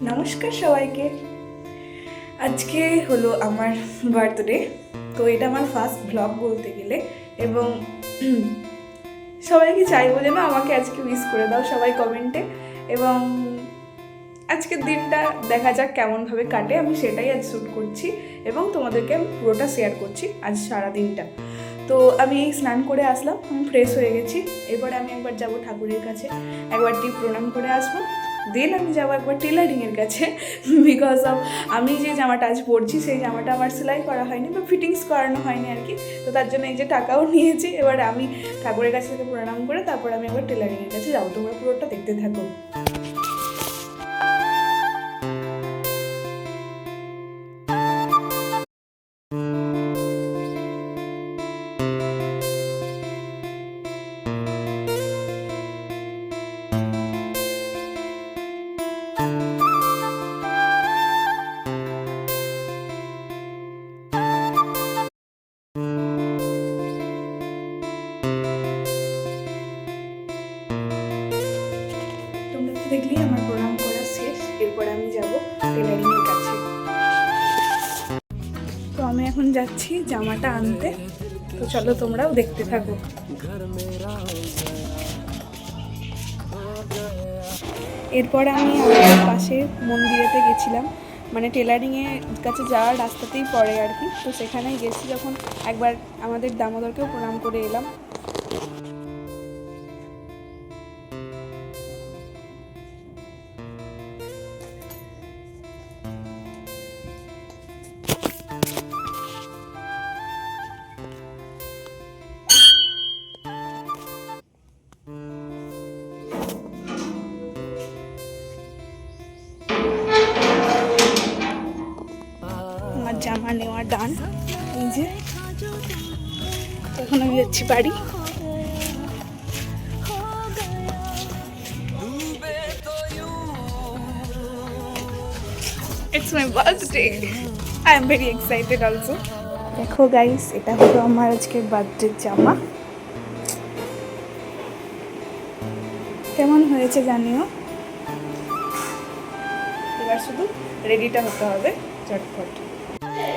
নমস্কার সবাইকে। আজকে হলো আমার বার্থডে, তো এটা আমার ফার্স্ট ব্লগ বলতে গেলে। এবং সবাইকে চাইবো যেন আমাকে আজকে উইশ করে দাও সবাই কমেন্টে। এবং আজকের দিনটা দেখা যাক কেমনভাবে কাটে, আমি সেটাই আজ শ্যুট করছি এবং তোমাদেরকে আমি পুরোটা শেয়ার করছি আজ সারা দিনটা। তো আমি এই স্নান করে আসলাম, আমি ফ্রেশ হয়ে গেছি। এরপরে আমি একবার যাব ঠাকুরের কাছে, একবার প্রণাম করে আসবো। দেন আমি যাবো একবার টেলারিংয়ের কাছে, বিকজ অফ আমি যে জামাটা আজ পরছি সেই জামাটা আমার সেলাই করা হয়নি বা ফিটিংস করানো হয়নি আর কি। তো তার জন্য এই যে টাকাও নিয়েছি। এবার আমি ঠাকুরের কাছ থেকে প্রণাম করে তারপর আমি একবার টেলারিংয়ের কাছে যাবো। তোমরা পুরোটা দেখতে থাকো। দেখলেই আমার প্রণাম করা শেষ। এরপর আমি যাব টেলারিংয়ের কাছে। তো আমি এখন যাচ্ছি জামাটা আনতে, তো চলো তোমরাও দেখতে থাকো। এরপর আমি আমাদের পাশে মন্দিরেতে গেছিলাম, মানে টেলারিংয়ের কাছে যাওয়ার রাস্তাতেই পড়ে আর কি। তো সেখানেই গেছি যখন, একবার আমাদের দামোদরকেও প্রণাম করে এলাম। আমার জামা নেওয়া ডান, এই যে এখন আমি যাচ্ছি বাড়ি। It's my birthday. I am very excited also. দেখো গাইস, এটা হলো আমার আজকের বার্থডের জামা। কেমন হয়েছে জানিও। এবার শুধু রেডিটা হতে হবে চটপট।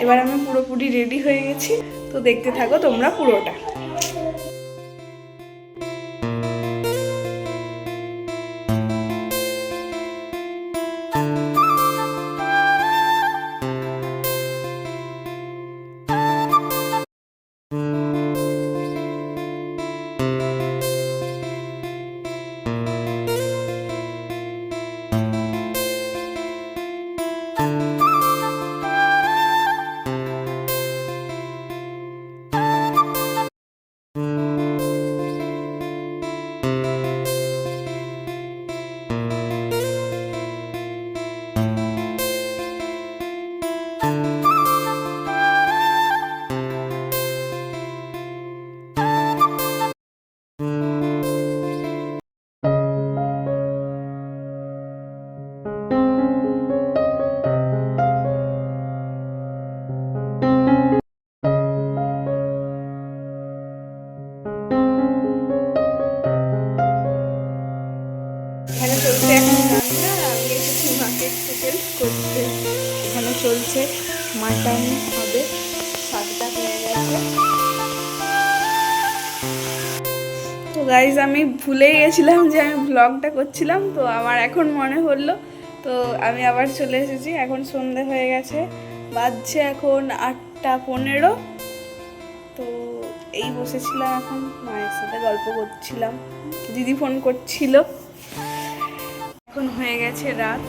এবার আমি পুরোপুরি রেডি হয়ে গেছি, তো দেখতে থাকো তোমরা পুরোটা। এখানে চলছে এখন রান্না, আমি এসেছি মাকে একটু হেল্প করতে। এখানে চলছে মাটন হবে, স্বাদটা হয়ে গেছে। তো গাইজ, আমি ভুলেই গেছিলাম যে আমি ব্লগটা করছিলাম, তো আমার এখন মনে হলো, তো আমি আবার চলে এসেছি। এখন সন্ধে হয়ে গেছে, বাজছে এখন 8:15। তো এই বসেছিলাম, এখন মায়ের সাথে গল্প করছিলাম, দিদি ফোন করছিল। এখন হয়ে গেছে রাত,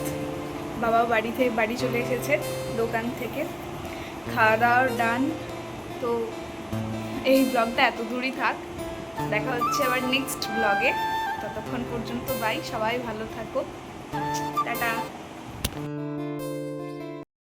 বাবা বাড়ি চলে এসেছে দোকান থেকে, খাওয়া দাওয়ার ডান। তো এই ব্লগটা এত দূরই থাক, দেখা হচ্ছে আবার নেক্সট ব্লগে। ততক্ষণ পর্যন্ত বাই, সবাই ভালো থাকো, টাটা।